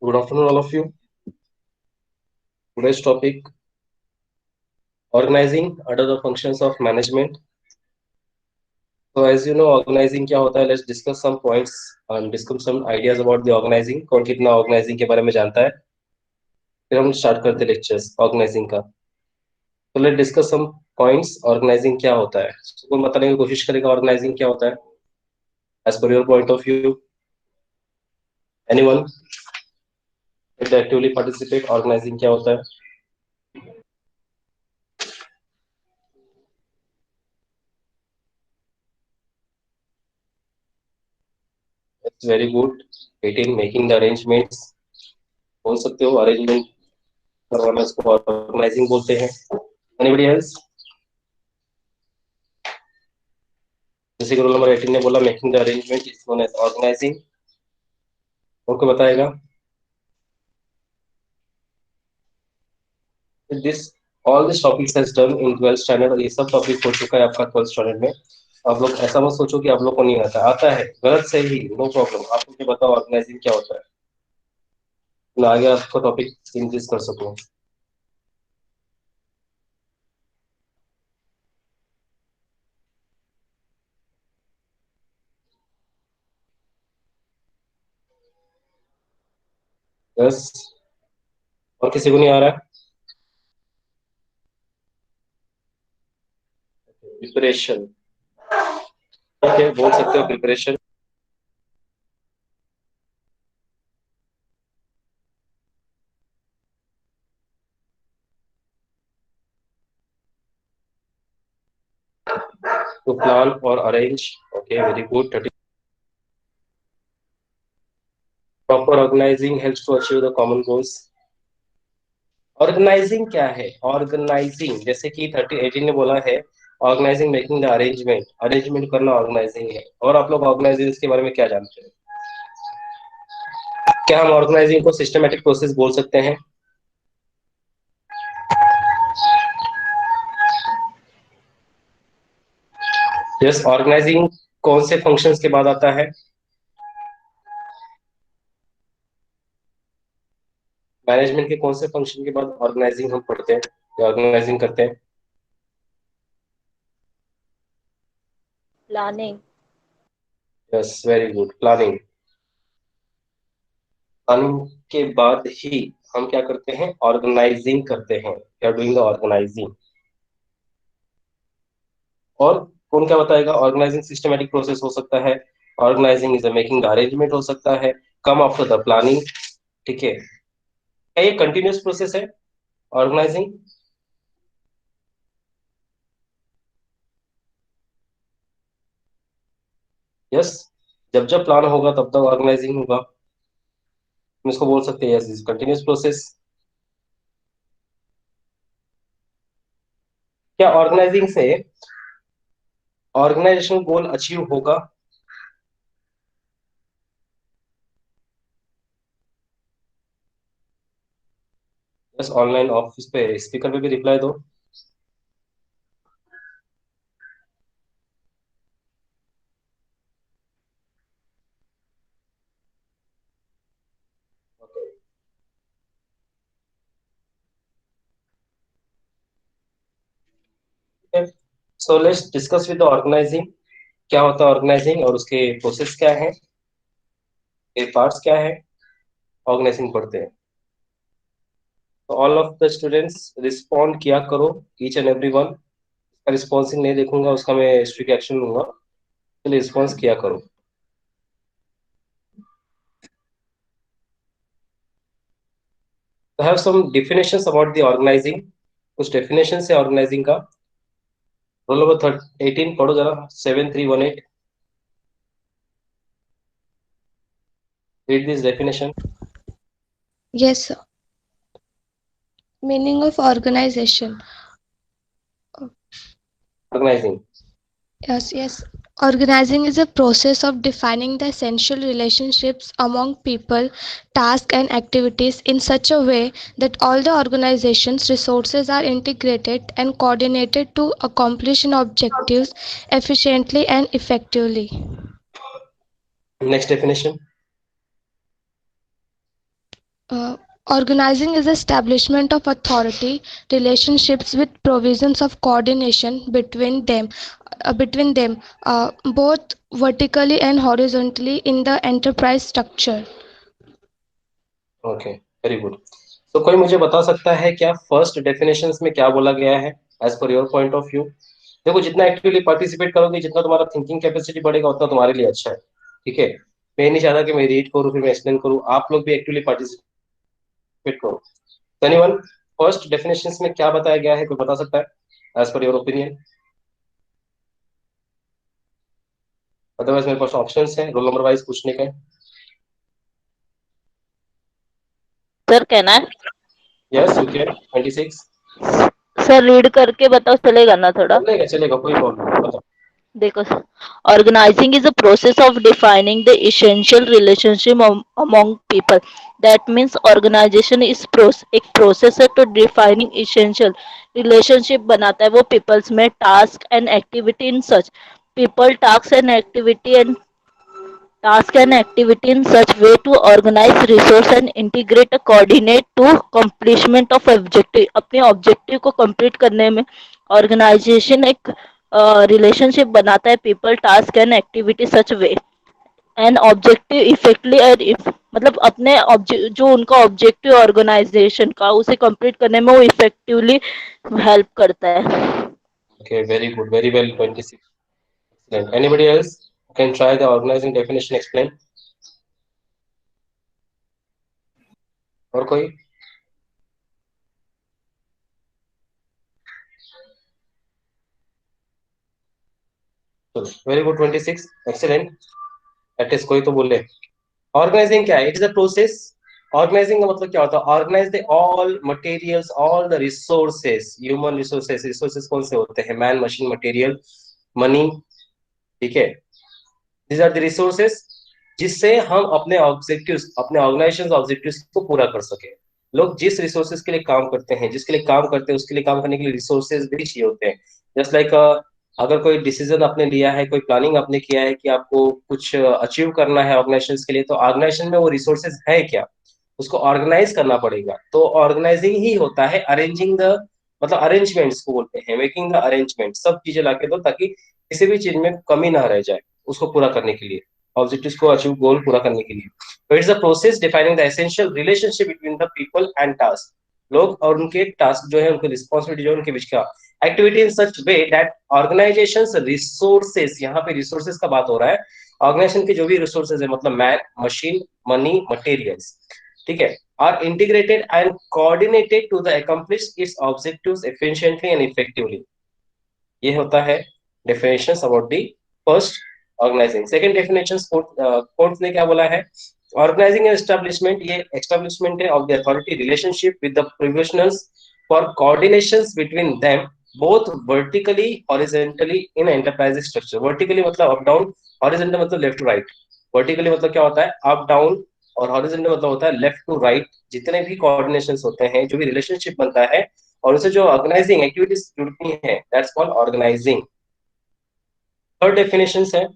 Good afternoon, all of you. Today's topic: organizing under the functions of management. So, as you know, organizing क्या होता है? Let's discuss some points and discuss some ideas about the organizing. कौन कितना organizing के बारे में जानता है? फिर हम स्टार्ट करते हैं लेक्चर्स ऑर्गेनाइजिंग का. तो let discuss some points. Organizing क्या होता है? कोई बताने की कोशिश करेगा ऑर्गेनाइजिंग क्या होता है as per your point of view. Anyone actively participate. Organizing क्या होता है? It's very good. 18 making the arrangements. बोल सकते हो अरेंजमेंट करवाना, इसको ऑर्गेनाइजिंग बोलते हैं. Anybody else? जैसे कि रोल नंबर 18 ने बोला making the arrangement is known as organizing. और को बताएगा this all this topics has done in 12th standard. और ये सब टॉपिक हो चुका है आपका 12th स्टैंडर्ड में. आप लोग ऐसा मत सोचो कि आप लोग को नहीं आता. आता है, गलत से ही नो प्रॉब्लम. आप मुझे बताओ ऑर्गेनाइजिंग क्या होता है, मैं आगे आपको टॉपिक इंक्रीज कर सकूं. यस. और किसी को नहीं आ रहा है? प्रिपरेशन. ठीक है, बोल सकते हो preparation. to plan or arrange. Okay, very good. Proper organizing helps to achieve the common goals. Organizing क्या है? ऑर्गेनाइजिंग जैसे कि 18 ने बोला है organizing making the arrangement. Arrangement करना ऑर्गेनाइजिंग है. और आप लोग ऑर्गेनाइजिंग के बारे में क्या जानते हैं? क्या हम ऑर्गेनाइजिंग को सिस्टमेटिक प्रोसेस बोल सकते हैं? यस. ऑर्गेनाइजिंग कौन से फंक्शंस के बाद आता है? मैनेजमेंट के कौन से फंक्शन के बाद ऑर्गेनाइजिंग हम पढ़ते हैं या ऑर्गेनाइजिंग करते हैं? Planning. Yes, very good. Planning. Planning के बाद ही हम क्या करते हैं? ऑर्गेनाइजिंग करते हैं. We are doing the organizing. और कौन क्या बताएगा? ऑर्गेनाइजिंग सिस्टमेटिक प्रोसेस हो सकता है. Organising is a making the arrangement हो सकता है. Come after the planning. ठीक है. क्या ये कंटिन्यूस प्रोसेस है ऑर्गेनाइजिंग? यस. जब जब प्लान होगा तब तक ऑर्गेनाइजिंग होगा. हम इसको बोल सकते हैं यस इज कंटिन्यूस प्रोसेस. क्या ऑर्गेनाइजिंग से ऑर्गेनाइजेशन गोल अचीव होगा? बस ऑनलाइन ऑफिस पे स्पीकर पे भी रिप्लाई दो. So let's discuss with organizing. क्या होता है ऑर्गेनाइजिंग और उसके प्रोसेस क्या है, के पार्ट्स क्या है? ऑर्गेनाइजिंग पढ़ते हैं. तो all of the students respond किया करो. Each and every one. Responding नहीं देखूंगा, उसका मैं स्ट्रिक्ट एक्शन लूंगा. चलिए रिस्पॉन्स किया करो. Have some definitions about the organizing. कुछ डेफिनेशन है ऑर्गेनाइजिंग का. रोल नंबर 18 पढ़ो जरा. 7318. Read this definition. Yes, sir. Meaning of organization. ऑर्गेनाइजिंग. Yes. Organizing is a process of defining the essential relationships among people, tasks, and activities in such a way that all the organization's resources are integrated and coordinated to accomplish objectives efficiently and effectively. Next definition. Organizing is establishment of authority relationships with provisions of coordination between them, both vertically and horizontally in the enterprise structure. Okay, very good. तो कोई मुझे बता सकता है क्या first definitions में क्या बोला गया है as per your point of view? देखो, जितना एक्टिवली पार्टिसिपेट करोगे, जितना तुम्हारा थिंकिंग कैपेसिटी बढ़ेगा, उतना तुम्हारे लिए अच्छा है। ठीक है, मैं नहीं चाहता कि मैं रीड करूँ फिर मैं एक्सप्लेन करूँ, आप लोग भी एक्टिवली पार्टिसिपेट करो। एनीवन, फर्स्ट डेफिनेशंस में क्या बताया गया है, कोई बता सकता है as per your opinion? Otherwise मेरे पास ऑप्शंस है रोल नंबर वाइज पूछने का। सर कहना है? Yes you can. 26। Sir read करके बताओ, चलेगा ना थोड़ा? चलेगा चलेगा, कोई प्रॉब्लम नहीं, बताओ। देखो sir, organizing is a process of defining the essential relationship among people. That means organization is एक प्रोसेस है तो डिफाइनिंग essential relationship बनाता है वो पीपल्स में, task and activity in such people, task and activity in such way to organize resource and integrate a coordinate to completion of objective. अपने objective को complete करने में ऑर्गेनाइजेशन एक रिलेशनशिप बनाता है people, task and activity such way and objective effectively मतलब अपने जो उनका ऑब्जेक्टिव ऑर्गेनाइजेशन का उसे कंप्लीट करने में वो इफेक्टिवली हेल्प करता है। Okay, very good, very well, 26. Excellent. Anybody else can try the organizing definition, explain? और कोई? Very good, 26। एक्सीलेंट। एटलीस्ट कोई तो बोले। ऑर्गेनाइजिंग क्या है? It is a process. Organizing का मतलब क्या होता है? Organize the all materials, all the resources, human resources. Resources कौन से होते हैं? Man, machine, material, money. ठीक है, दीज आर द रिसोर्सेस जिससे हम अपने ऑब्जेक्टिव्स, अपने ऑर्गेनाइजेशन ऑब्जेक्टिव्स को पूरा कर सके। लोग जिस रिसोर्सेज के लिए काम करते हैं, जिसके लिए काम करते हैं, उसके लिए काम करने के लिए रिसोर्सेज भी चाहिए होते हैं। जस्ट लाइक अगर कोई डिसीजन आपने लिया है, कोई प्लानिंग आपने किया है कि आपको कुछ अचीव करना है ऑर्गेनाइजेशन के लिए, तो ऑर्गेनाइजेशन में वो रिसोर्सेज है क्या, उसको ऑर्गेनाइज करना पड़ेगा। तो ऑर्गेनाइजिंग ही होता है अरेंजिंग द, मतलब अरेंजमेंट्स को बोलते हैं, मेकिंग द अरेंजमेंट, सब चीजें लाके दो ताकि किसी भी चीज में कमी ना रह जाए उसको पूरा करने के लिए, ऑब्जेक्टिव्स को अचीव, गोल पूरा करने के लिए। तो it's a process defining the essential relationship between the people and task. लोग और उनके टास्क जो है, उनकी रिस्पॉन्सिबिलिटी जो है, उनके बीच का activity in such way that organisations resources, यहाँ पे रिसोर्सेस का बात हो रहा है। ऑर्गेनाइजेशन के जो भी रिसोर्सेज है, मतलब मैन, मशीन, मनी, मटेरियल्स, ठीक है, are integrated and coordinated to the accomplish its objectives efficiently and effectively. ये होता है definitions about the first organizing. Second definition कोर्ट ने क्या बोला है? ऑर्गेनाइजिंग एस्टेब्लिशमेंट, ये एस्टेब्लिशमेंट है of the authority relationship with the professionals for coordinations between them both vertically horizontally in enterprise structure. Vertically मतलब अप डाउन, हॉरिजॉन्टल मतलब left to right. Vertically मतलब क्या होता है? अप डाउन, और हॉरिजॉन्टल मतलब होता है लेफ्ट टू राइट। जितने भी कोऑर्डिनेशंस होते हैं, जो भी रिलेशनशिप बनता है और उनसे जो ऑर्गेनाइजिंग एक्टिविटीज जुड़ती हैं, that's called organising. Third definition है,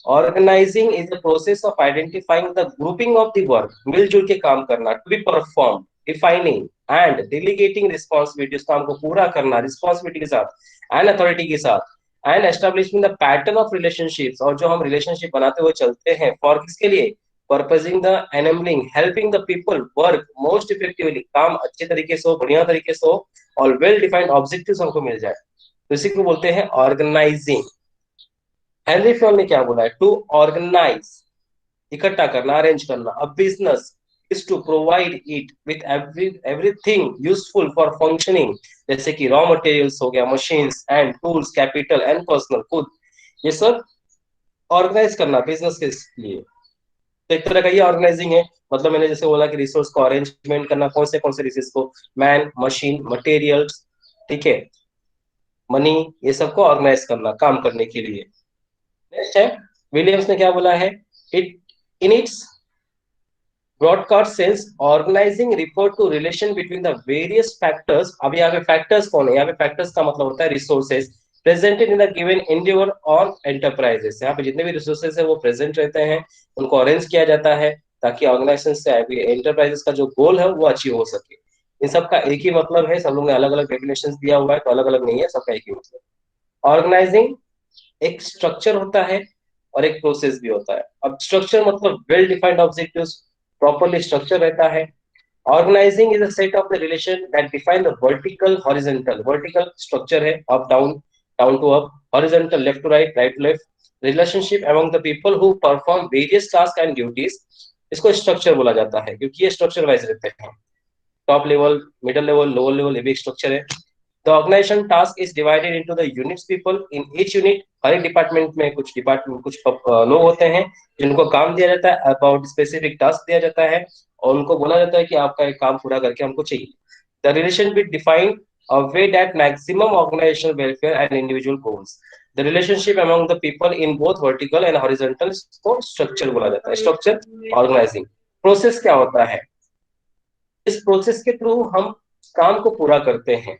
organising is the process of identifying the grouping of the work, मिलजुल के काम करना, to be perform, defining and delegating responsibility, उस काम को पूरा करना रिस्पॉन्सिबिलिटी के साथ एंड अथॉरिटी के साथ, and establishing the pattern of relationships, और जो हम रिलेशनशिप बनाते हुए चलते हैं, फॉर किसके लिए? Purposing the enabling helping the people work most effectively, काम अच्छे तरीके से हो, बढ़िया तरीके से हो, और वेल डिफाइंड ऑब्जेक्टिव्स हमको मिल जाए, तो इसी को बोलते हैं ऑर्गेनाइजिंग। हेनरी फ्योल ने क्या बोला है? टू ऑर्गेनाइज, इकट्ठा करना, अरेंज करना, a business is to provide it with everything useful for functioning, जैसे कि रॉ मटेरियल्स हो गया, machines and tools, capital and personal खुद, ये सब ऑर्गेनाइज करना बिजनेस के लिए। तो एक तरह का ये ऑर्गेनाइजिंग है। मतलब मैंने जैसे बोला कि रिसोर्स को अरेंजमेंट करना, कौन से रिसोर्स को? मैन, मशीन, मटेरियल्स, ठीक है, मनी, ये सबको ऑर्गेनाइज करना काम करने के लिए। नेक्स्ट है, विलियम्स ने क्या बोला है? It in its broadcast sense organizing refer to relation between the various factors. अब यहाँ पे फैक्टर्स कौन है? यहाँ पे फैक्टर्स का मतलब होता है resources presented in the given Endeavour on enterprises. यहाँ पे जितने भी रिसोर्सेज है वो प्रेजेंट रहते हैं, उनको अरेंज किया जाता है ताकि ऑर्गेनाइजेशन से एंटरप्राइजेस का जो गोल है वो अचीव हो सके। इन सब का एक ही मतलब है, सब लोगों ने अलग अलग डेफिनेशन दिया हुआ है तो अलग अलग नहीं है, सबका एक ही मतलब। ऑर्गेनाइजिंग एक स्ट्रक्चर होता है और एक प्रोसेस भी होता है। अब स्ट्रक्चर मतलब well defined objectives, properly structure रहता है। Organising is a set of the relation that define the vertical horizontal, vertical structure है up down, down to up, horizontal left to right, right to left, relationship among the people who perform various task and duties. इसको structure बोला जाता है क्योंकि ये structure wise रहते हैं। Top level, middle level, lower level, ये भी एक स्ट्रक्चर है। The organization task is divided into the units people. In each unit, हर एक डिपार्टमेंट में कुछ डिपार्टमेंट कुछ लोग होते हैं जिनको काम दिया जाता है, अबाउट स्पेसिफिक टास्क दिया जाता है और उनको बोला जाता है कि आपका एक काम पूरा करके हमको चाहिए। The relation be defined a way that maximum organizational welfare and individual goals. The relationship among the people in both vertical and horizontal को structure बोला जाता है। Structure, organizing. Process क्या होता है? इस प्रोसेस के थ्रू हम काम को पूरा करते हैं।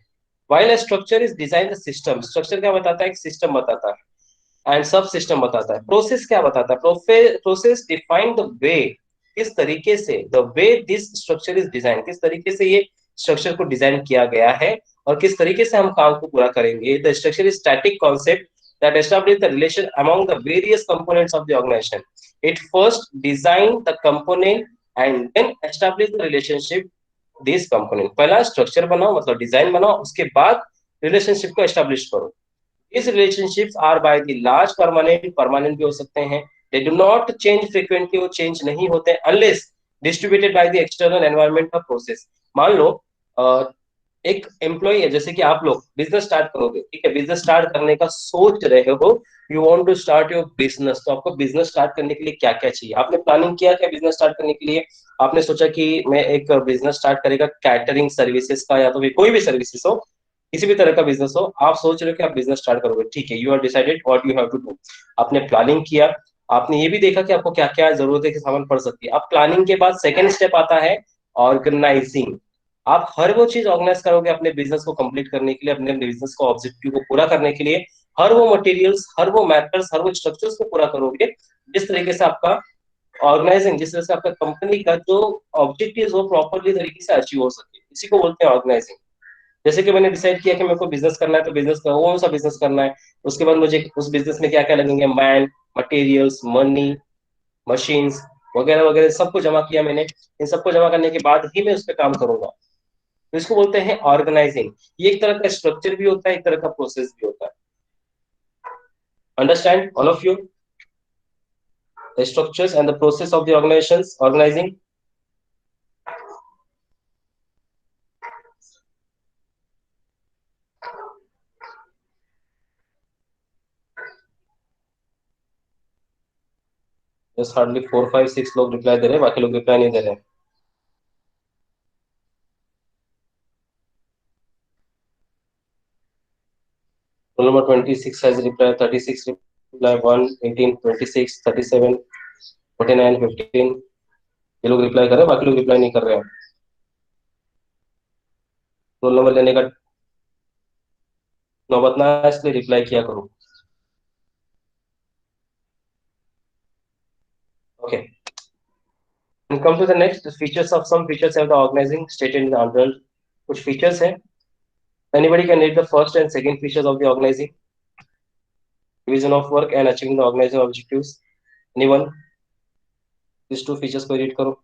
While a structure is designed the system, structure क्या बताता है? एक सिस्टम बताता है एंड सब सिस्टम बताता है। प्रोसेस क्या बताता है? प्रोसेस डिफाइन द वे, किस तरीके से, the way this structure is design, किस तरीके से ये स्ट्रक्चर को डिजाइन किया गया है और किस तरीके से हम काम को पूरा करेंगे। The structure is static concept that establish the relation among the various components of the organization. It first design the component and then establish the relationship this component. पहला स्ट्रक्चर बनाओ मतलब डिजाइन बनाओ, उसके बाद रिलेशनशिप को establish करो। इस relationships are by the large permanent, permanent भी हो सकते हैं। They do not change frequently, वो चेंज नहीं होते unless distributed by the external environment का प्रोसेस। मान लो एक एम्प्लॉय है, जैसे कि आप लोग बिजनेस स्टार्ट करोगे, ठीक है, बिजनेस स्टार्ट करने का सोच रहे हो, you want to start your business, तो आपको बिजनेस स्टार्ट करने के लिए क्या क्या चाहिए? आपने प्लानिंग किया क्या बिजनेस स्टार्ट करने के लिए? आपने सोचा कि मैं एक बिजनेस स्टार्ट करेगा कैटरिंग सर्विसेज का या तो फिर कोई भी सर्विसेज हो, किसी भी तरह का बिजनेस हो, आप सोच रहे हो कि आप बिजनेस स्टार्ट करोगे, ठीक है, you are decided what you have to do. आपने प्लानिंग किया, आपने ये भी देखा कि आपको क्या क्या जरूरत है कि सामान पड़ सकती है। अब प्लानिंग के बाद सेकेंड स्टेप आता है ऑर्गेनाइजिंग। आप हर वो चीज ऑर्गेनाइज करोगे अपने बिजनेस को कंप्लीट करने के लिए, अपने बिजनेस को ऑब्जेक्टिव को पूरा करने के लिए। हर वो मटेरियल्स, हर वो मैटर्स, हर वो स्ट्रक्चर्स को पूरा करोगे जिस तरीके से आपका ऑर्गेनाइजिंग, जिस तरह से आपका कंपनी का जो ऑब्जेक्टिव हो प्रॉपरली तरीके से अचीव हो सके, इसी को बोलते हैं ऑर्गेनाइजिंग। जैसे कि मैंने डिसाइड किया कि मेरे को बिजनेस करना है, तो बिजनेस का कौन सा बिजनेस करना है, उसके बाद मुझे उस बिजनेस में क्या क्या लगेंगे, मैन, मटेरियल्स, मनी, मशीन्स वगैरह वगैरह, सबको जमा किया मैंने। इन सबको जमा करने के बाद ही मैं उस पर काम करूंगा, तो इसको बोलते हैं ऑर्गेनाइजिंग। ये एक तरह का स्ट्रक्चर भी होता है, एक तरह का प्रोसेस भी होता है। Understand all of you the structures and the process of the organizations, organizing. Just hardly 4 5 6 लोग रिप्लाई दे रहे हैं, बाकी लोग रिप्लाई नहीं दे रहे हैं। Roll number 26 has reply, 36 reply, 1 18 26 37 49 15, ये लोग रिप्लाई कर रहे हैं, बाकी लोग रिप्लाई नहीं कर रहे हैं। रोल नंबर लेने का नौबत ना आए, इसलिए रिप्लाई किया करो। Okay, and come to the next features of some features of the organizing stated in the under। कुछ features हैं, anybody can read the first and second features of the organizing, division of work and achieving the organizing objectives। anyone, these two features को read करो।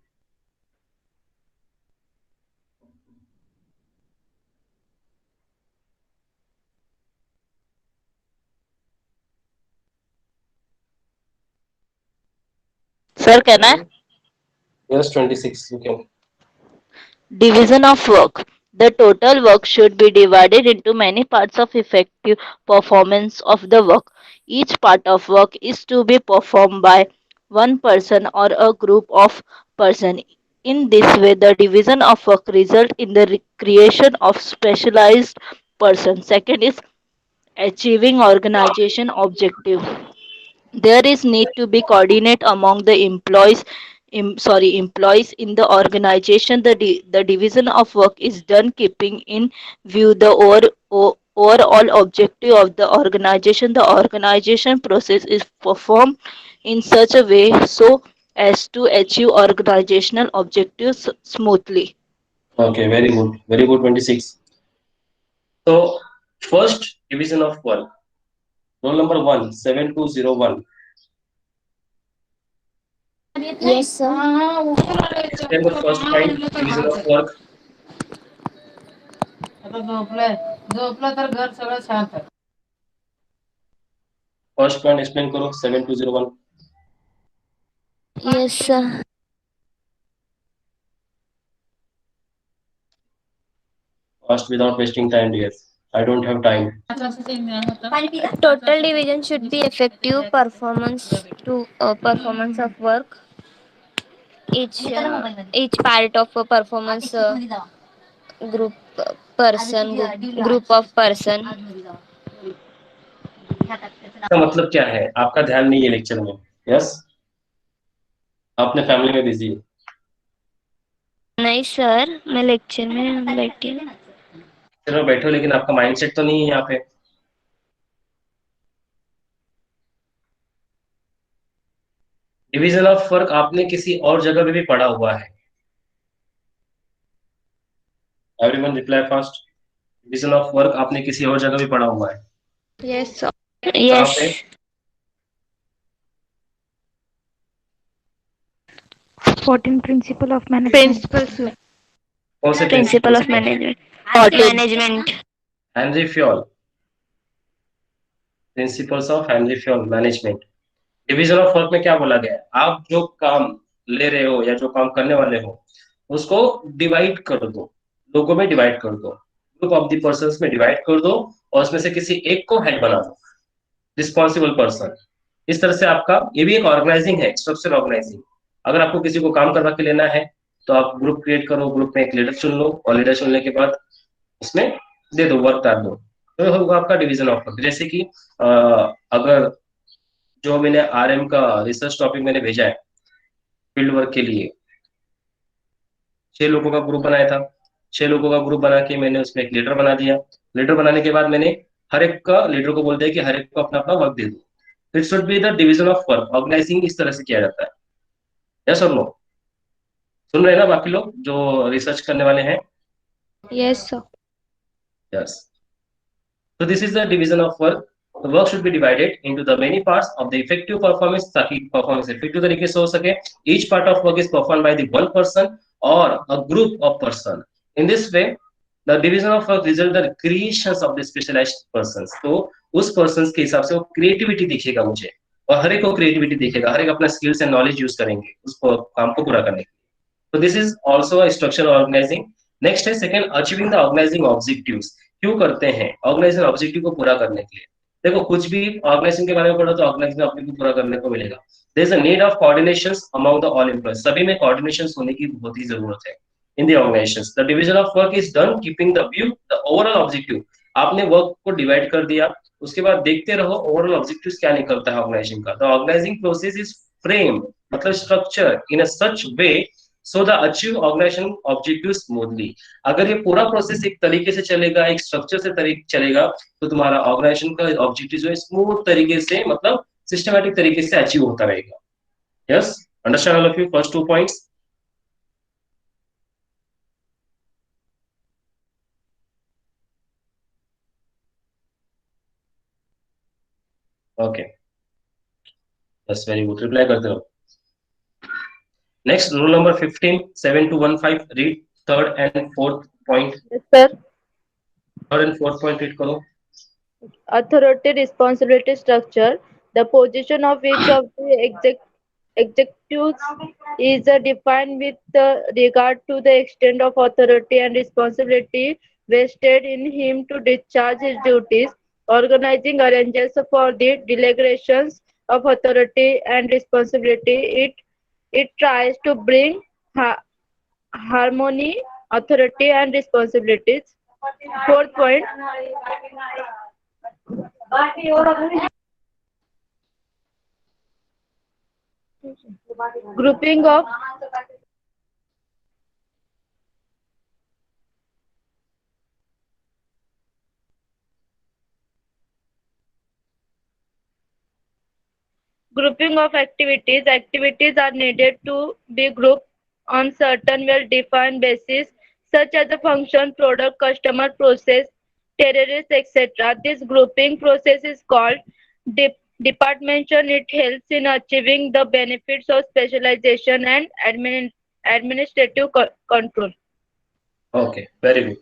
Sir कहना है Yes, 26 you can। division of work. The total work should be divided into many parts of effective performance of the work. Each part of work is to be performed by one person or a group of person. In this way, the division of work result in the creation of specialized person. Second is achieving organization objective. There is need to be coordinate among the employees in the organization. The division of work is done keeping in view the overall objective of the organization. The organization process is performed in such a way so as to achieve organizational objectives smoothly. Okay, very good. Very good, 26. So, first division of work. Roll number 1, 7201. Yes, sir. Explain the first point, division of work. First point explain करो, 7201. Yes, sir. Fast without wasting time, dear. I don't have time. Total division should be effective performance of work. Each part of a performance group group of person. इसका मतलब क्या है? आपका ध्यान नहीं है lecture में. यस, अपने फैमिली में बिजी है. नहीं सर, मैं लेक्चर में बैठी हूँ. चलो बैठो, लेकिन आपका माइंडसेट तो नहीं है यहाँ पे. डिवीजन ऑफ वर्क आपने किसी और जगह पे भी पढ़ा हुआ है. Everyone reply fast. Division of work आपने किसी और जगह भी पढ़ा हुआ है. Yes, sir. कहाँ Yes. पे? 14 Principle of Management. Principles में. कौन से Principle प्रिंसिपल्स of में? management. Management. Henry Fayol. Principles of Henry Fayol management. Division of work में क्या बोला गया है? आप जो काम ले रहे हो या जो काम करने वाले हो उसको डिवाइड कर दो, लोगों में डिवाइड कर दो, ग्रुप ऑफ द पर्सन में डिवाइड कर दो, और उसमें से किसी एक को हेड बना दो, रिस्पॉन्सिबल पर्सन. इस तरह से आपका ये भी एक ऑर्गेनाइजिंग है, स्ट्रक्चर ऑर्गेनाइजिंग. अगर आपको किसी को काम करवा के लेना है तो आप ग्रुप क्रिएट करो, ग्रुप में एक लीडर चुन लो, और लीडर चुनने के बाद उसमें दे दो, वर्क डाल दो, तो होगा आपका डिवीजन ऑफ वर्क. जैसे कि अगर जो मैंने आरएम का रिसर्च टॉपिक मैंने भेजा है फील्ड वर्क के लिए, 6 लोगों का ग्रुप बनाया था. 6 लोगों का ग्रुप बना के मैंने उसमें एक लीडर बना दिया. लीडर बनाने के बाद मैंने हर एक का लीडर को बोल दिया कि हर एक को अपना अपना वर्क दे दो. It should be the division of work. Organizing इस तरह से किया जाता है. यस और नो? सुन रहे हैं ना बाकी लोग जो रिसर्च करने वाले हैं? Yes, sir. Yes. So this is the division of work. The work should be divided into the many parts of the effective performance ताकि performance effective तरीके से हो सके. Each part of work is performed by the one person or a group of person. In this way, the division of work result the creations of the specialized persons. तो उस persons के हिसाब से वो creativity दिखेगा मुझे, और हर एक को creativity दिखेगा, हर एक अपना skills and knowledge use करेंगे उस काम को पूरा करने के लिए. So this is also a structural organizing. Next है second, achieving the organizing objectives. क्यों करते हैं? ऑर्गेनाइजेशन ऑब्जेक्टिव को पूरा करने के लिए. देखो, कुछ भी ऑर्गेनाइजेशन के बारे में पढ़ो तो ऑर्गेनाइजेशन ऑब्जेक्टिव पूरा करने को मिलेगा. There is a need of coordination among the all employees. सभी में कोऑर्डिनेशन होने की बहुत ही जरूरत है in the organizations. The division of work is done keeping the view the overall objective. आपने वर्क को डिवाइड कर दिया, उसके बाद देखते रहो ओवरऑल ऑब्जेक्टिव्स क्या निकलता है ऑर्गेनाइजेशन का. The organising process is frame, मतलब structure in a such way so the achieve organisation objective smoothly. अगर ये पूरा प्रोसेस एक तरीके से चलेगा, एक स्ट्रक्चर से तरीके चलेगा, तो तुम्हारा ऑर्गेनाइजेशन का ऑब्जेक्टिव जो है स्मूथ तरीके से, मतलब सिस्टमैटिक तरीके से अचीव होता रहेगा. Yes, understand all of you first 2 points? Okay, yes, very good, reply करते रहो. Next, rule number 15, 7215. Read third and fourth point. Yes, sir. Third and fourth point read करो. Authority responsibility structure. The position of each of the executives is defined with regard to the extent of authority and responsibility vested in him to discharge his duties. Organizing arranges for the delegations of authority and responsibility. It tries to bring harmony, authority, and responsibilities. Fourth point. Grouping of Grouping of activities. Activities are needed to be grouped on certain well-defined basis, such as a function, product, customer, process, terrorist, etc. This grouping process is called departmentation. It helps in achieving the benefits of specialization and administrative control. Okay, very good.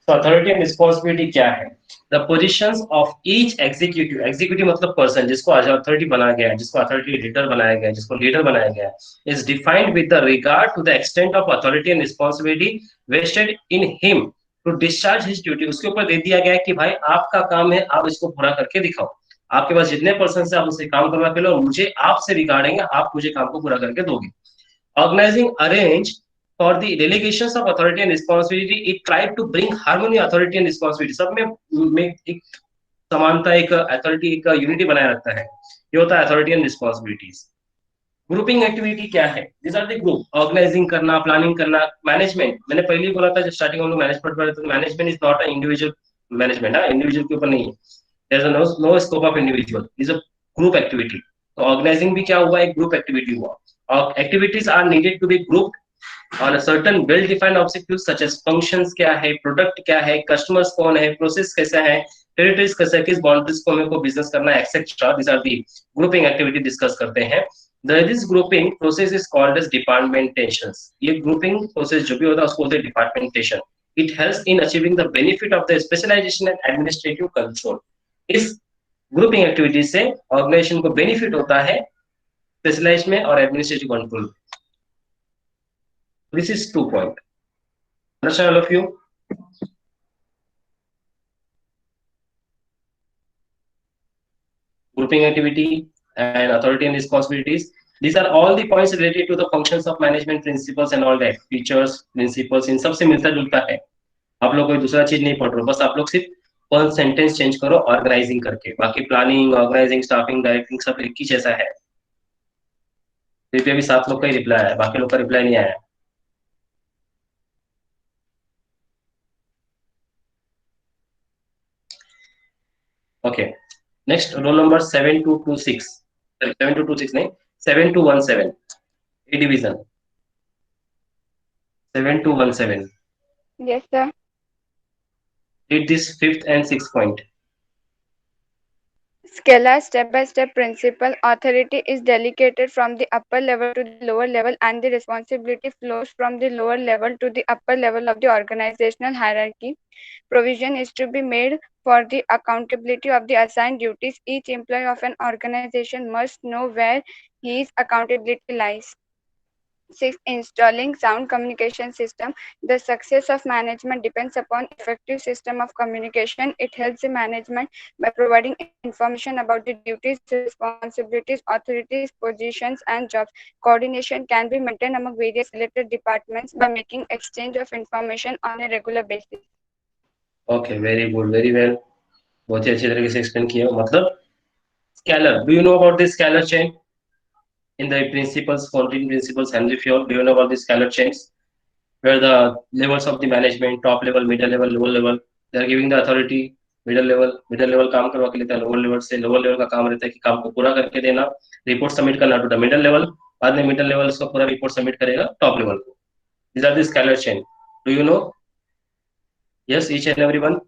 So authority and responsibility क्या है? The positions of each executive, executive मतलब person जिसको आज authority बनाया गया है, जिसको authority leader बनाया गया है, जिसको लीडर बनाया गया है, is defined with the regard to the extent of authority and responsibility vested in him to discharge his duty. उसके ऊपर दे दिया गया है कि भाई आपका काम है, आप इसको पूरा करके दिखाओ। आपके पास जितने पर्सन से आप उससे काम करवा के लो, मुझे आपसे रिगार्डिंग आप मुझे काम को पूरा करके दोगे। Organizing arrange for the delegations of authority and responsibility, it tried to bring harmony, authority and responsibility सब में एक समानता, एक अथॉरिटी, एक यूनिटी बनाए रखता है। ये होता है authority and responsibilities. Grouping activity क्या है? This are the group, organizing करना, प्लानिंग करना, मैनेजमेंट। मैंने पहले ही बोला था जब स्टार्टिंग में हम लोग मैनेजमेंट पढ़ रहे थे, management is not a individual management, हाँ इंडिविजुअल के ऊपर नहीं है, there is no scope of individual, is a group activity. तो ऑर्गेनाइजिंग भी क्या हुआ? एक ग्रुप एक्टिविटी हुआ। Activities are needed to be grouped on a certain well-defined objectives such as functions क्या है, product क्या है, customers कौन है, process कैसा है, territories कैसा है, किस boundaries को हमें को business करना है, etc. These are the grouping activity discuss करते हैं। This grouping process is called as departmentations। ये grouping process जो भी होता है उसको बोलते हैं departmentation। It helps in achieving the benefit of the specialization and administrative control। इस ग्रुपिंग एक्टिविटी से ऑर्गेनाइजेशन को बेनिफिट होता है स्पेशलाइज में और administrative control. This is 2 point. Understand all of you? Grouping activity and authority and responsibilities, these are all the points related to the functions of management principles and all that, features, principles, इन सब से मिलता जुलता है। आप लोग कोई दूसरा चीज नहीं पढ़ रहे हो, बस आप लोग सिर्फ वन सेंटेंस चेंज करो ऑर्गेनाइजिंग करके, बाकी प्लानिंग, ऑर्गेनाइजिंग, स्टाफिंग, डायरेक्टिंग सब एक ही जैसा है। फिर भी 7 लोग का ही रिप्लाई आया, बाकी लोग का रिप्लाई नहीं आया। ओके, नेक्स्ट रोल नंबर 7226, 7226 नहीं 7217, A division 7217। Yes, sir. Read this 5th and 6th point. Scalar step-by-step principle. Authority is delegated from the upper level to the lower level, and the responsibility flows from the lower level to the upper level of the organizational hierarchy. Provision is to be made for the accountability of the assigned duties. Each employee of an organization must know where his accountability lies. 6. Installing sound communication system. The success of management depends upon effective system of communication. It helps the management by providing information about the duties, responsibilities, authorities, positions, and jobs. Coordination can be maintained among various related departments by making exchange of information on a regular basis. Okay, very good, very well. बहुत ही अच्छी तरीके से explain किया। मतलब scalar, do you know about this scalar chain in the principles, 14 principles, Henry Fayol? Do you know about the scalar chains, where the levels of the management, top level, middle level, lower level, they are giving the authority, middle level काम करवा के लेता है, lower level से, lower level का काम रहता है कि काम को पूरा करके देना, रिपोर्ट सबमिट करना टू द मिडल लेवल, बाद में मिडल लेवल उसका पूरा रिपोर्ट सबमिट करेगा टॉप लेवल को। These are the scalar chain. Do you know? Yes, each and everyone.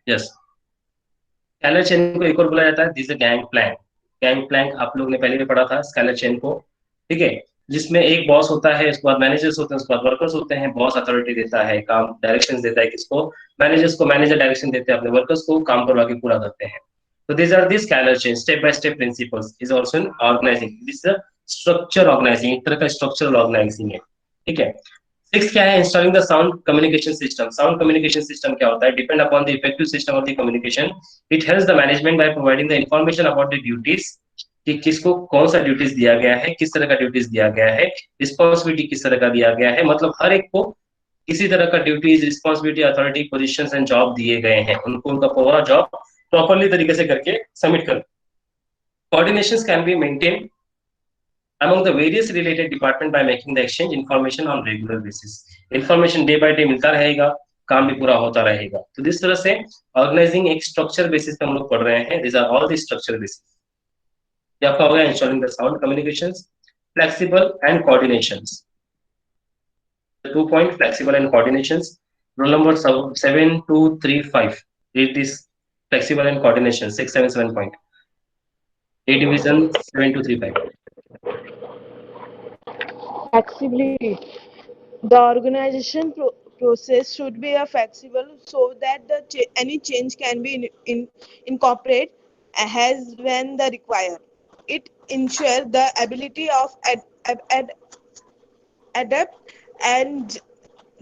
Yes. Scalar chain को एक और बोला जाता है this gang plank. Gang plank आप लोग ने पहले भी पढ़ा था स्केलर चेन को, ठीक है, जिसमें एक बॉस होता है, उसके बाद मैनेजर्स होते हैं, उसके बाद वर्कर्स होते हैं। बॉस अथॉरिटी देता है, काम डायरेक्शन देता है किसको? मैनेजर्स को। मैनेजर डायरेक्शन देते हैं अपने वर्कर्स को, काम करवा के पूरा करते हैं। तो this are the scalar chain, step by step principles is also in organizing. This is structure organizing, एक तरह का स्ट्रक्चरल ऑर्गेनाइजिंग है, ठीक है। 6 क्या है? Installing the sound communication system. Sound communication system क्या होता है? Depend upon the effective system of the communication. It helps the management by providing the information about the duties, कि किसको कौन सा ड्यूटीज दिया गया है, किस तरह का ड्यूटीज दिया गया है, रिस्पॉन्सिबिलिटी किस तरह का दिया गया है। मतलब हर एक को किसी तरह का duties, responsibility, authority, positions and job दिए गए हैं, उनको उनका पूरा जॉब प्रॉपरली तरीके से करके सबमिट कर। Coordinations can be maintain among the various related department by making the exchange information on regular basis। information day by day मिलता रहेगा, काम भी पूरा होता रहेगा। तो इस तरह से ऑर्गेनाइजिंग एक स्ट्रक्चर बेसिस पे हम लोग पढ़ रहे हैं। This are all the structure basis. ये आपका हो गया installing the sound communications, flexible and coordinations. 2 point flexible and coordinations. Rule number 7235. Read this flexible and coordination 677 point. A division 7235. Flexibility. The organization process should be a flexible so that any change can be incorporated as when the required. It ensures the ability of adapt and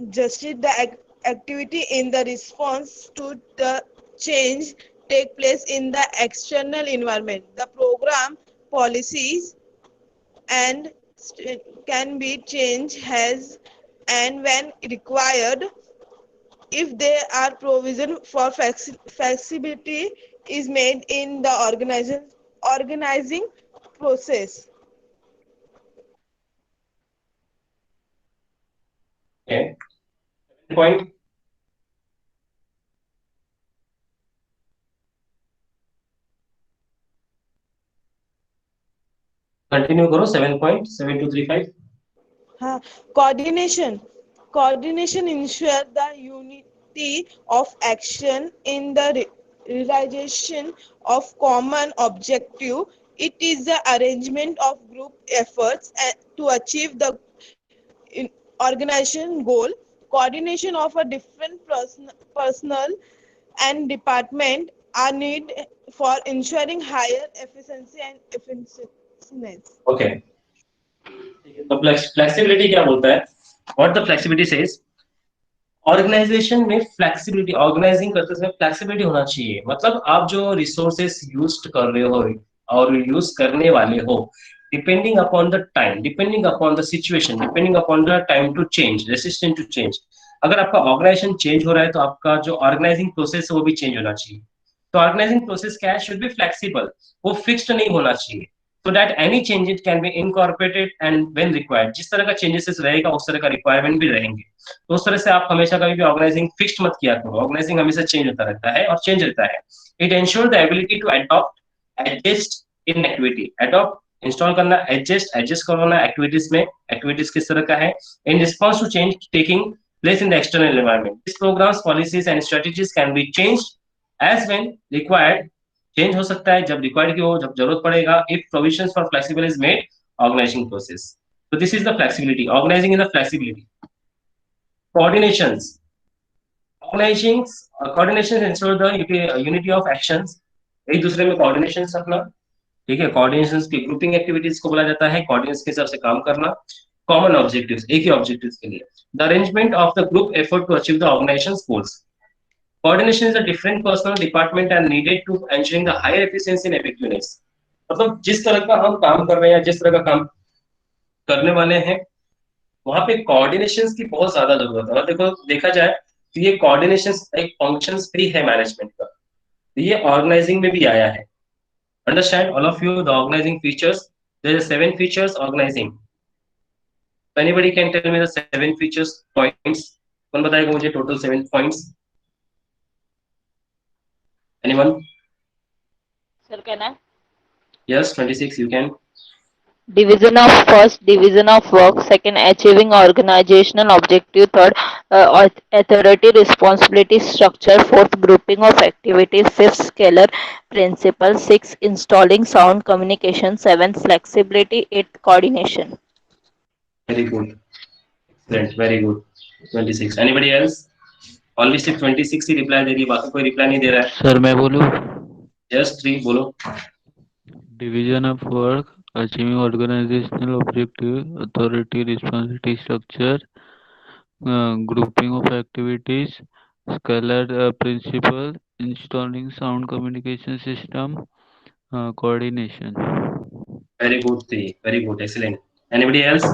justify the activity in the response to the change take place in the external environment. The program policies and can be changed as and when required if there are provision for flexibility is made in the organizing process. Okay. Point. Continue करो 7.7235. Coordination ensures the unity of action in the realization of common objective. It is the arrangement of group efforts to achieve the organization goal. Coordination of a different personnel and department are needed for ensuring higher efficiency and effectiveness. Okay. तो flexibility क्या बोलता है? What the flexibility says? Organization में flexibility, organizing करते समय flexibility होना चाहिए। मतलब आप जो रिसोर्सेस यूज कर रहे हो और यूज करने वाले हो, depending upon the time, depending upon the situation, depending upon the time to change, resistant to change. अगर आपका ऑर्गेनाइजेशन चेंज हो रहा है तो आपका जो ऑर्गेनाइजिंग प्रोसेस है वो भी चेंज होना चाहिए। तो ऑर्गेनाइजिंग प्रोसेस क्या है? शुड बी फ्लेक्सिबल, वो फिक्स्ड नहीं होना चाहिए। so that any changes can be incorporated and when required। जिस तरह का चेंजेस रहेगा उस तरह का रिक्वायरमेंट भी रहेंगे। तो उस तरह से आप हमेशा कभी भी ऑर्गेनाइजिंग फिक्स्ड मत किया करो। ऑर्गेनाइजिंग हमेशा चेंज होता रहता है और चेंज रहता है। It ensure the ability to adopt adjust in activity. Adopt install करना, एडजस्ट करना एक्टिविटीज में। एक्टिविटीज किस तरह का है? In response to change taking place in the external environment. This programs, policies and strategies can be changed as when required. Change हो सकता है जब रिक्वायर्ड की हो, जब जरूरत पड़ेगा। If provisions for flexible is made organizing process. So this is the flexibility. Organizing is the flexibility. Coordinations. Coordinations ensure the unity of actions. एक दूसरे में coordinations रखना, ठीक है। Coordinations की grouping activities को बोला जाता है। Coordinations के हिसाब से काम करना। Common objectives, एक ही objectives के लिए। The arrangement of the group effort to achieve the organization's goals. Coordination is a different personal department and needed to ensuring the higher efficiency and effectiveness. मतलब जिस तरह का हम काम कर रहे हैं, जिस तरह का काम करने वाले हैं, वहां पे कोऑर्डिनेशंस की बहुत ज्यादा जरूरत है। और देखो, देखा जाए तो ये कोऑर्डिनेशंस एक फंक्शंस भी है मैनेजमेंट का। तो ये ऑर्गेनाइजिंग में भी आया है। Understand all of you the organizing features. There are 7 features organizing. Anybody can tell me the 7 features points. कौन बताएगा मुझे total 7 points? Anyone? Sir, can I? Yes, 26, you can. Division of first, division of work. Second, achieving organizational objective. Third, authority, responsibility, structure. Fourth, grouping of activities. Fifth, scalar principle. Sixth, installing sound communication. Seventh, flexibility. Eighth, coordination. Very good. Excellent. Very good. 26. Anybody else? Only सिर्फ 26 ही reply दे रही है, बाकी कोई reply नहीं दे रहा है। Sir मैं बोलूं? Just 3 बोलो। Division of work, achieving organizational objective, authority, responsibility, structure, grouping of activities, scalar principle, installing sound communication system, coordination. Very good, 3. Very good. Excellent. Anybody else?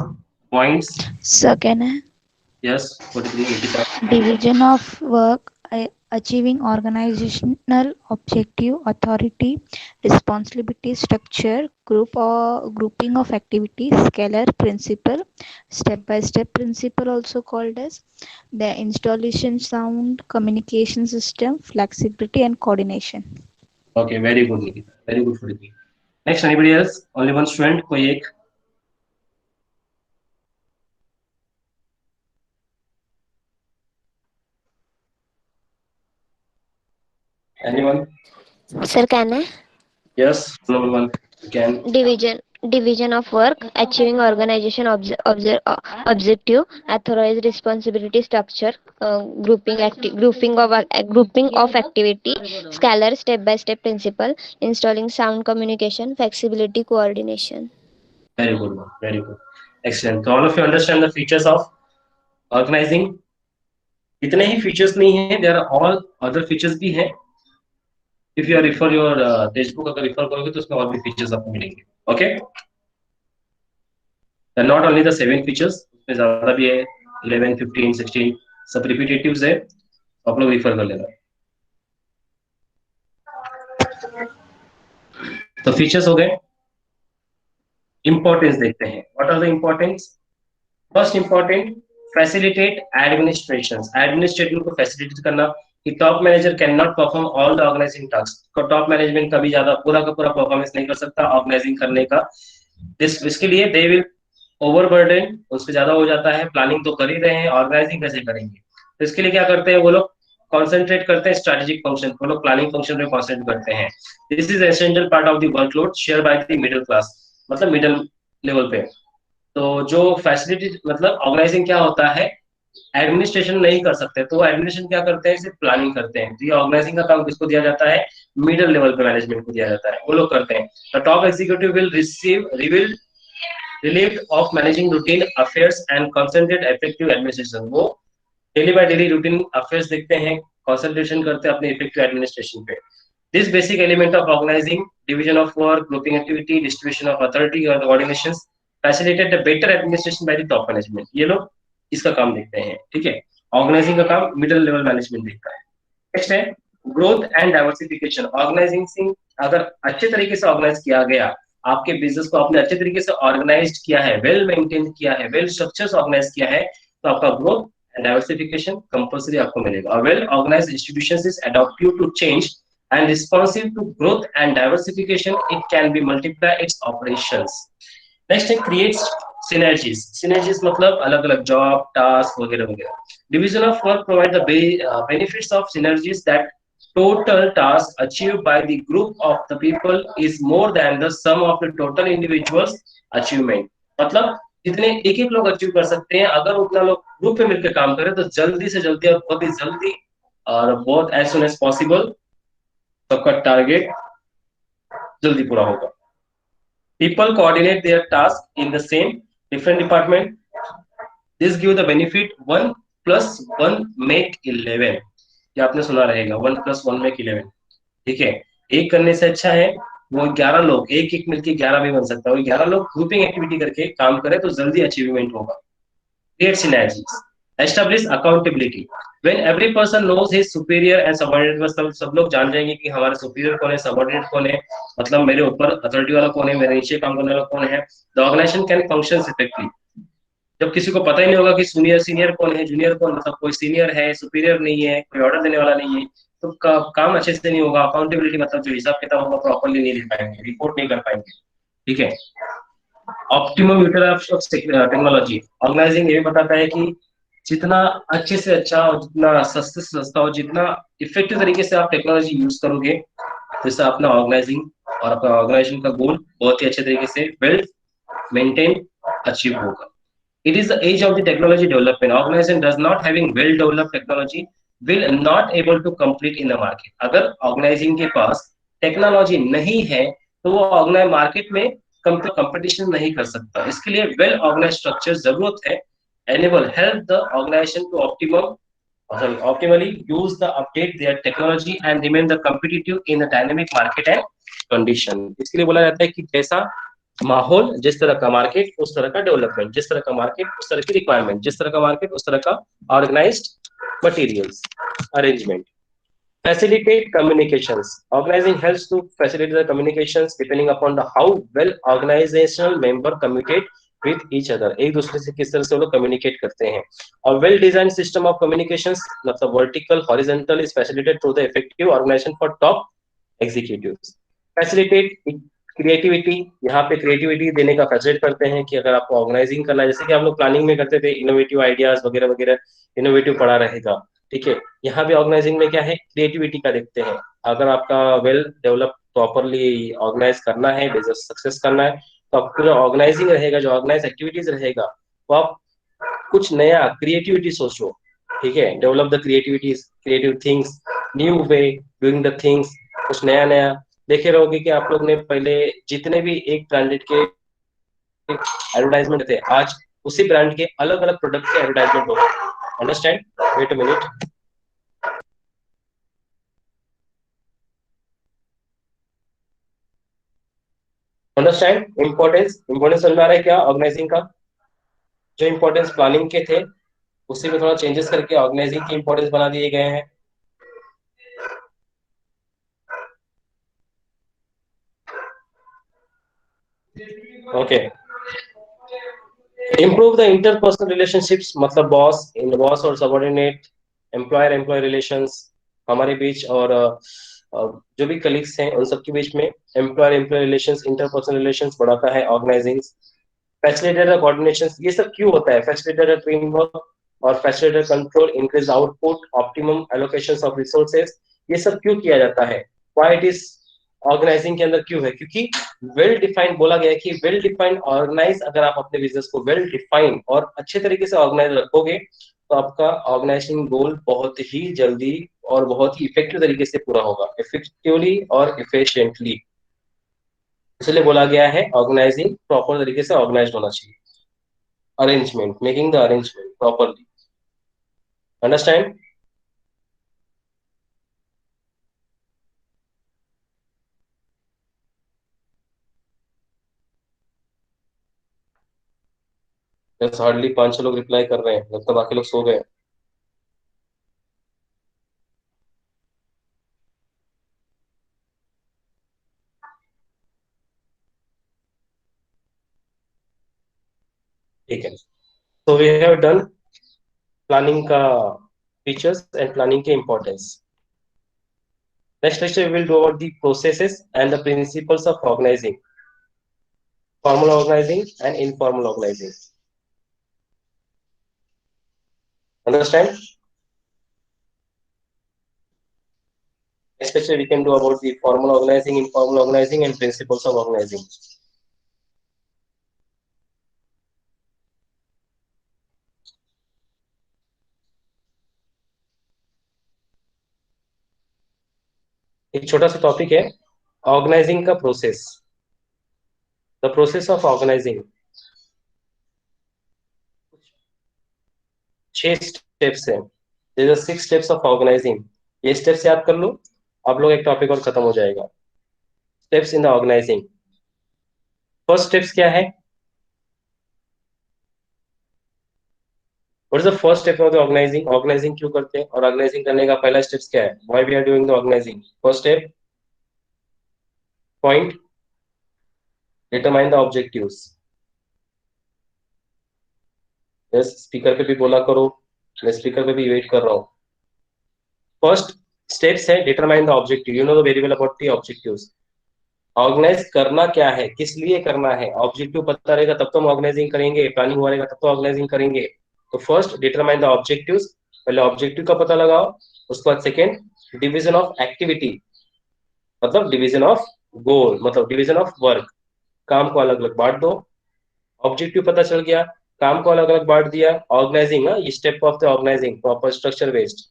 Points? Sir, can I? Yes, 43, Nikita. Division of work, achieving organizational objective, authority, responsibility, structure, group or grouping of activities, scalar principle, step by step principle also called as the installation sound, communication system, flexibility and coordination. Okay, very good, Nikita. Very good for you. Next, anybody else? Only one student, कोई एक? Anyone? Sir, can I? Yes, number one. You can. Division of work, achieving organization objective, authorized responsibility, structure, grouping of activity, scalar step by step principle, installing sound, communication, flexibility, coordination. Very good one. Very good. Excellent. So all of you understand the features of organizing. इतने ही features नहीं है. There are all other features भी हैं. If you refer your textbook अगर refer करोगे तो उसमें और भी features आपको मिलेंगे. Okay? And not only the 7 features, उसमें ज़्यादा भी है. 11, 15, 16 सब repetitives है. आप लोग refer कर लेना. तो features हो गए. Importance देखते हैं. What are the importance? First important, facilitate administrations. Administrative को facilitate करना कि top manager cannot perform all the organizing tasks. तो top management कभी ज़्यादा पूरा का पूरा performance नहीं कर सकता organizing करने का. इसके लिए they will overburden, उससे ज़्यादा हो जाता है. Planning तो कर ही रहे हैं, organizing कैसे करेंगे? तो इसके लिए क्या करते हैं वो लोग? Concentrate करते हैं strategic function. वो लोग planning function पे concentrate करते हैं. This is essential part of the workload shared by the middle class. मतलब middle level पे. तो जो फैसिलिटी मतलब ऑर्गेनाइजिंग क्या होता है, एडमिनिस्ट्रेशन नहीं कर सकते तो एडमिनिस्ट्रेशन क्या करते हैं, सिर्फ प्लानिंग करते हैं. तो ये ऑर्गेनाइजिंग का काम किसको दिया जाता है, मिडिल लेवल पे मैनेजमेंट को दिया जाता है, वो लोग करते हैं. The top executive will relieved of managing routine affairs and concentrate effective administration. वो daily by daily routine affairs देखते हैं, कंसंट्रेशन करते हैं अपने इफेक्टिव एडमिनिस्ट्रेशन पे. This basic element of organising, division of work, grouping activity, distribution of authority और coordination facilitate the better administration by the top management. ये लोग इसका काम देखते हैं. ठीक है, ऑर्गेनाइजिंग का काम मिडिल लेवल मैनेजमेंट देखता है. नेक्स्ट है ग्रोथ एंड डाइवर्सिफिकेशन. ऑर्गेनाइजिंग अगर अच्छे तरीके से ऑर्गेनाइज किया गया, आपके बिजनेस को आपने अच्छे तरीके से ऑर्गेनाइज किया है, वेल मेंटेन किया है, वेल स्ट्रक्चर्स ऑर्गेनाइज किया है, तो आपका ग्रोथ एंड डाइवर्सिफिकेशन कंपल्सरी आपको मिलेगा. A well organized institutions is adoptive to change and responsive to growth and diversification. It can be multiply its operations. Next है creates synergies. Synergies मतलब अलग अलग job, task वगैरह वगैरह. Division of work provide the benefits of synergies that total task achieved by the group of the people is more than the sum of the total individuals achievement. मतलब जितने एक एक लोग अचीव कर सकते हैं, अगर उतना लोग ग्रुप में मिलकर काम करें तो जल्दी से जल्दी और बहुत ही जल्दी और बहुत as soon as possible सबका टारगेट जल्दी पूरा होगा. People coordinate their task in the same different department. This give the benefit 1 + 1 make 11. ये आपने सुना रहेगा 1 + 1 make 11. ठीक है, एक करने से अच्छा है वो 11 लोग एक एक मिलके 11 भी बन सकता है. वो 11 लोग ग्रुपिंग एक्टिविटी करके काम करें तो जल्दी अचीवमेंट होगा. Create synergies. Establish accountability. When every person knows his superior and subordinate, सब लोग जान जाएंगे कि हमारे superior कौन है, subordinate कौन है, मतलब मेरे ऊपर authority वाला कौन है, मेरे नीचे काम करने वाला कौन है. The organization can function effectively. जब किसी को पता ही नहीं होगा कि सीनियर कौन है, जूनियर कौन, मतलब कोई सीनियर है, सुपीरियर नहीं है, कोई ऑर्डर देने वाला नहीं है, तो काम अच्छे से नहीं होगा. अकाउंटेबिलिटी मतलब जो हिसाब किताब होगा प्रॉपर्ली नहीं दे पाएंगे, रिपोर्ट नहीं कर पाएंगे. ठीक है. Optimum utilization of technology. Organizing ये बताता है कि जितना अच्छे से अच्छा और जितना सस्ते से सस्ता और जितना इफेक्टिव तरीके से आप टेक्नोलॉजी यूज करोगे, जिससे अपना ऑर्गेनाइजिंग और अपना ऑर्गेनाइजेशन का गोल बहुत ही अच्छे तरीके से वेल मेंटेन अचीव होगा. It is the age of the technology development. Organization does not having well developed technology will not able to compete in the market. अगर ऑर्गेनाइजिंग के पास टेक्नोलॉजी नहीं है तो वो ऑर्गेनाइज मार्केट में कंपटीशन नहीं कर सकता. इसके लिए वेल ऑर्गेनाइज स्ट्रक्चर जरूरत है. Enable help the organization to optimally use the update their technology and remain the competitive in the dynamic market and condition. इसके लिए बोला जाता है कि जैसा माहौल, जिस तरह का मार्केट उस तरह का डेवलपमेंट, जिस तरह का मार्केट उस तरह की रिक्वायरमेंट, जिस तरह का मार्केट उस तरह का organized materials arrangement. Facilitate communications. Organizing helps to facilitate the communications depending upon the how well organizational member communicate with each other. एक दूसरे से किस तरह से वो लोग communicate करते हैं. A well designed system of communications, मतलब vertical, horizontal, is facilitated through the effective organization for top executives. Facilitate creativity, यहाँ पे क्रिएटिविटी देने का फैसिलिटेट करते हैं कि अगर आपको ऑर्गेनाइजिंग करना है, जैसे कि हम लोग प्लानिंग में करते थे, इनोवेटिव आइडियाज वगैरह वगैरह, इनोवेटिव पड़ा रहेगा, ठीक है. यहाँ भी ऑर्गेनाइजिंग में क्या है, क्रिएटिविटी का देखते हैं. अगर आपका वेल डेवलप प्रॉपरली ऑर्गेनाइज करना है, बिजनेस सक्सेस करना है, तो आपको जो ऑर्गेनाइजिंग रहेगा, जो ऑर्गेनाइज एक्टिविटीज रहेगा, वो आप कुछ नया क्रिएटिविटी सोचो, ठीक है. Develop the creativities, creative things, new way doing the things, कुछ नया नया. देखे रहोगे कि आप लोग ने पहले जितने भी एक ब्रांडेड के एडवर्टाइजमेंट थे, आज उसी ब्रांड के अलग अलग प्रोडक्ट के एडवर्टाइजमेंट हो रहे हैं. Understand? Wait a minute. Understand? Importance समझ में आ रहा है क्या ऑर्गेनाइजिंग का? जो इंपॉर्टेंस प्लानिंग के थे उसी में थोड़ा चेंजेस करके ऑर्गेनाइजिंग की इंपॉर्टेंस बना दिए गए हैं. Okay. Improve the interpersonal relationships, मतलब बॉस और सबॉर्डिनेट, एम्प्लॉयर एम्प्लॉय रिलेशंस हमारे बीच, और जो भी कलीग्स हैं उन सबके बीच में employer employee relations, interpersonal relations बढ़ाता है ऑर्गेनाइजिंग. फैसिलिटेटर कोऑर्डिनेशन, ये सब क्यों होता है? फैसिलिटेटर टीम वर्क और facilitator control, increase output, optimum allocation of resources, ये सब क्यों किया जाता है? व्हाई इट इज ऑर्गेनाइजिंग के अंदर क्यों है? क्योंकि वेल डिफाइंड बोला गया है कि वेल डिफाइंड ऑर्गेनाइज, अगर आप अपने बिजनेस को वेल डिफाइंड और अच्छे तरीके से ऑर्गेनाइज रखोगे तो आपका ऑर्गेनाइजेशन गोल बहुत ही जल्दी और बहुत ही इफेक्टिव तरीके से पूरा होगा, इफेक्टिवली और इफिशिएंटली. इसलिए बोला गया है ऑर्गेनाइजिंग प्रॉपर तरीके से ऑर्गेनाइज होना चाहिए. Arrangement, making the arrangement properly. Understand? बस हार्डली 5-6 लोग रिप्लाई कर रहे हैं, लगता बाकी लोग सो गए. ठीक है. तो वी हैव डन प्लानिंग का फीचर्स एंड प्लानिंग के importance. Next lecture we will do about the processes and the principles of organizing, formal organizing and informal organizing. Understand? Next lecture we can do about the formal organizing, informal organizing and principles of organizing. एक छोटा सा topic है organising का process. The process of organising, 6 steps हैं. There are 6 steps of organising. ये steps याद कर लो, आप लोग एक टॉपिक और खत्म हो जाएगा. Steps in the organizing. First steps क्या है? What is the first step of the organizing? Organizing क्यों करते हैं और ऑर्गेनाइजिंग करने का पहला स्टेप्स क्या है? Why we are doing the organizing? First step, point, determine the objectives. Yes, speaker पे भी बोला करो, मैं स्पीकर पे भी वेट कर रहा हूँ. फर्स्ट स्टेप्स है determine the objective. You know the very well about the objectives. Organize करना क्या है, किस लिए करना है, ऑब्जेक्टिव पता रहेगा तब तो हम ऑर्गेनाइजिंग करेंगे, प्लानिंग हुआ रहेगा तब तो ऑर्गेनाइजिंग करेंगे. तो फर्स्ट डिटरमाइन द ऑब्जेक्टिव्स, पहले ऑब्जेक्टिव का पता लगाओ. उसके बाद सेकेंड डिवीजन ऑफ एक्टिविटी, मतलब डिवीजन ऑफ गोल, मतलब डिवीजन ऑफ वर्क. काम को अलग अलग बांट दो. ऑब्जेक्टिव पता चल गया, काम को अलग अलग बांट दिया. ऑर्गेनाइजिंग, ये step of the organizing, proper structure based.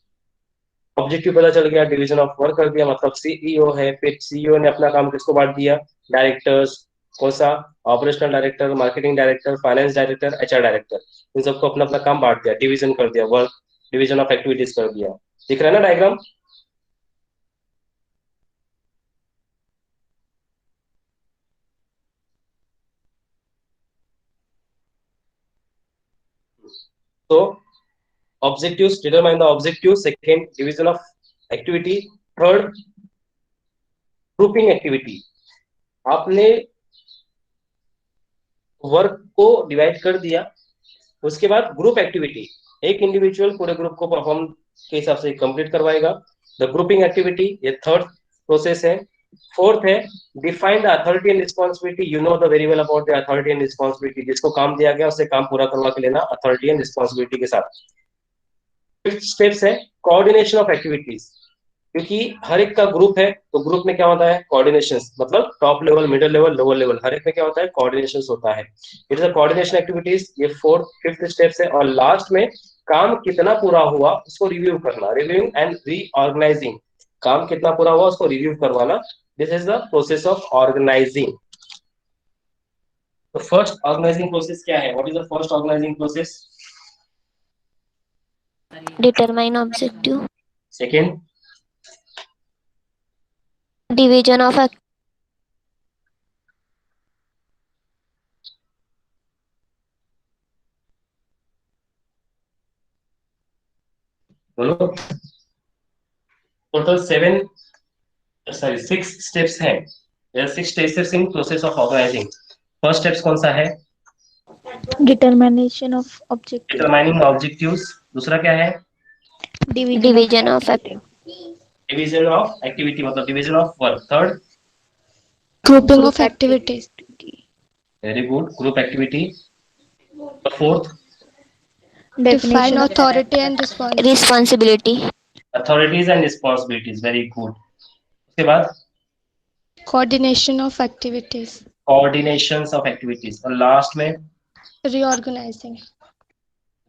Objective पता चल गया, डिवीजन ऑफ वर्क कर दिया, मतलब सीईओ है, फिर सीईओ ने अपना काम किसको बांट दिया? डायरेक्टर्स. कौन सा? Operational director, marketing director, finance director, HR director. इन सबको अपना अपना काम बांट दिया, डिवीजन कर दिया, वर्क डिवीजन ऑफ एक्टिविटीज कर दिया. दिख रहा है ना diagram? So objectives, determine the objective. Second, division of activity. Third, grouping activity, आपने वर्क को डिवाइड कर दिया, उसके बाद ग्रुप एक्टिविटी, एक इंडिविजुअल पूरे ग्रुप को परफॉर्म के हिसाब से कंप्लीट करवाएगा, द ग्रुपिंग एक्टिविटी, ये थर्ड प्रोसेस है। फोर्थ है define the authority and responsibility, you know the very well about the authority and responsibility, जिसको काम दिया गया उससे काम पूरा करवा के लेना अथॉरिटी एंड रिस्पॉन्सिबिलिटी के साथ। फिफ्थ स्टेप्स है कोऑर्डिनेशन ऑफ एक्टिविटीज, क्योंकि हर एक का ग्रुप है तो ग्रुप में क्या होता है कोऑर्डिनेशन, मतलब top level, middle level, lower level, हर एक में क्या होता है कोऑर्डिनेशन होता है। It is a coordination activities, ये फोर्थ फिफ्थ स्टेप्स है। और लास्ट में काम कितना पूरा हुआ उसको रिव्यू करना, रिव्यूइंग एंड रीऑर्गेनाइजिंग, काम कितना पूरा हुआ उसको रिव्यू करवाना, this is the process of organising. तो फर्स्ट ऑर्गेनाइजिंग प्रोसेस क्या है, what is the first organising process? Determine objective. Second, Division of बोलो। टोटल 6 स्टेप्स हैं, there are 6 stages in process of organizing। First steps कौन सा है? Determination of objective. Determining objectives. दूसरा क्या है? division of division of activity, मतलब division of work. Third, Grouping of activities. Very good, group activity. Fourth, Define authority and responsibility. Authorities and responsibilities, very good. उसके बाद coordination of activities. Coordination of activities, और last में Reorganizing.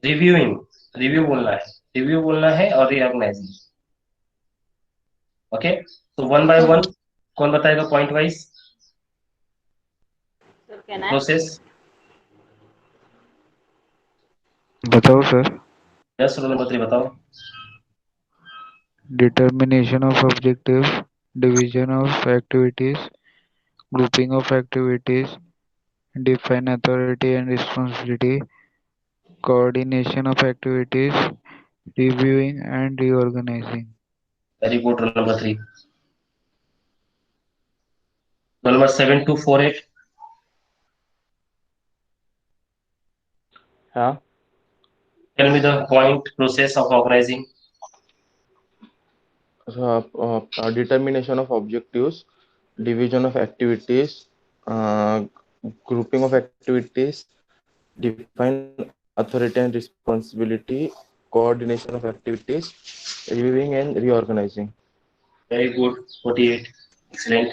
Reviewing, review बोलना है, review बोलना है और reorganising. Okay, तो वन बाय वन कौन बताएगा पॉइंट वाइज प्रोसेस? बताओ सर। यस, रोल नंबर 3 बताओ। Determination of objectives, division of activities, grouping of activities, define authority and responsibility, coordination of activities, reviewing and reorganizing. Very good, roll number 3। Roll number 7248। हाँ, tell me the point process of organizing. so determination of objectives, division of activities, grouping of activities, define authority and responsibility, coordination of activities, reviewing and reorganizing. Very good, 48, excellent.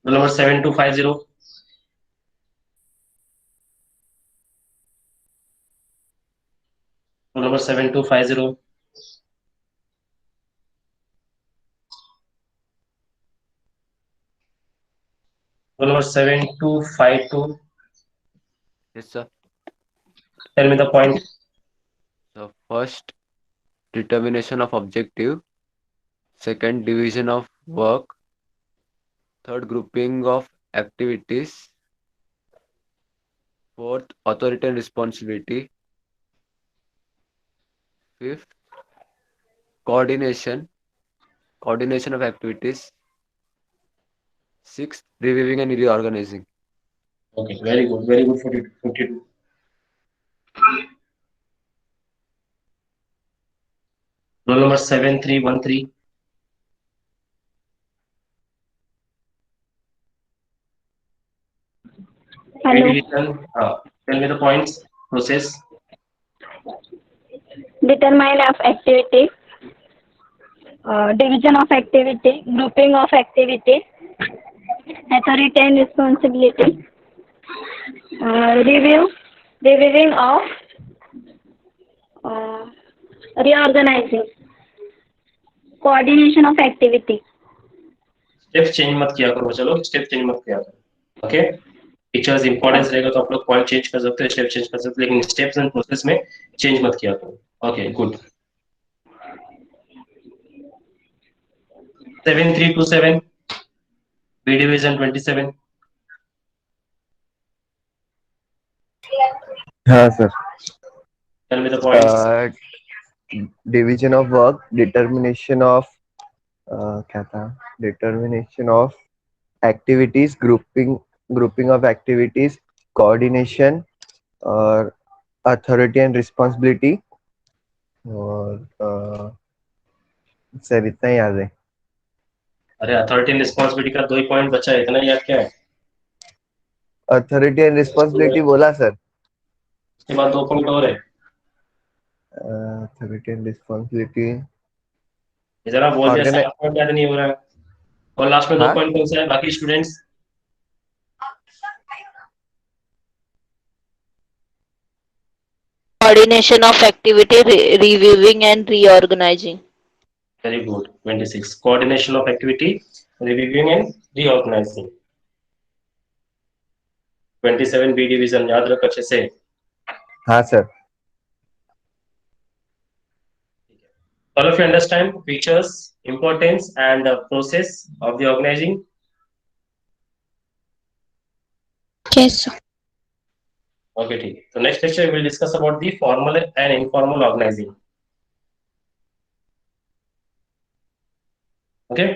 Roll number 7250। Roll number 7250। Roll number 7252। Yes, sir. Tell me the point. So first, determination of objective. Second, division of work. Third, grouping of activities. Fourth, authority and responsibility. Fifth, coordination of activities. Sixth, reviewing and reorganizing. Okay, very good, very good, 52। Roll number 7313। Hello. Tell me the points, process. Determine of activity, division of activity, grouping of activity, authority and responsibility, reviewing of, reorganizing, coordination of activity. Step change मत किया करो, चलो step change मत किया करो। Okay, teachers importance रहेगा तो आप लोग पॉइंट चेंज कर सकते हैं, स्टेप चेंज कर सकते हैं, लेकिन स्टेप्स एंड प्रोसेस में चेंज मत किया करो। Okay, good. 7327, B division 27। हाँ सर। Tell me the points. Division of work, determination of क्या था, determination of activities, grouping of activities, coordination और अथॉरिटी एंड रिस्पॉन्सिबिलिटी। और सर इतना ही याद है। अरे अथॉरिटी एंड रिस्पॉन्सिबिलिटी का 2 ही पॉइंट बचा है, इतना याद क्या है? अथॉरिटी एंड रिस्पॉन्सिबिलिटी बोला सर। उसके बाद 2 पॉइंट और है। अथॉरिटी एंड रिस्पॉन्सिबिलिटी जरा बोल दिया, सारा पॉइंट याद नहीं हो रहा है। और लास्ट में 2 पॉइंट कौन सा है बाकी students? Coordination of activity, reviewing and reorganizing. Very good. 26. Coordination of activity, reviewing and reorganizing. 27 B division याद रख अच्छे से। हाँ sir. All of you understand features, importance and process of the organizing? Yes, sir. Okay, ठीक है। So next lecture we will discuss about the formal and informal organizing. Okay.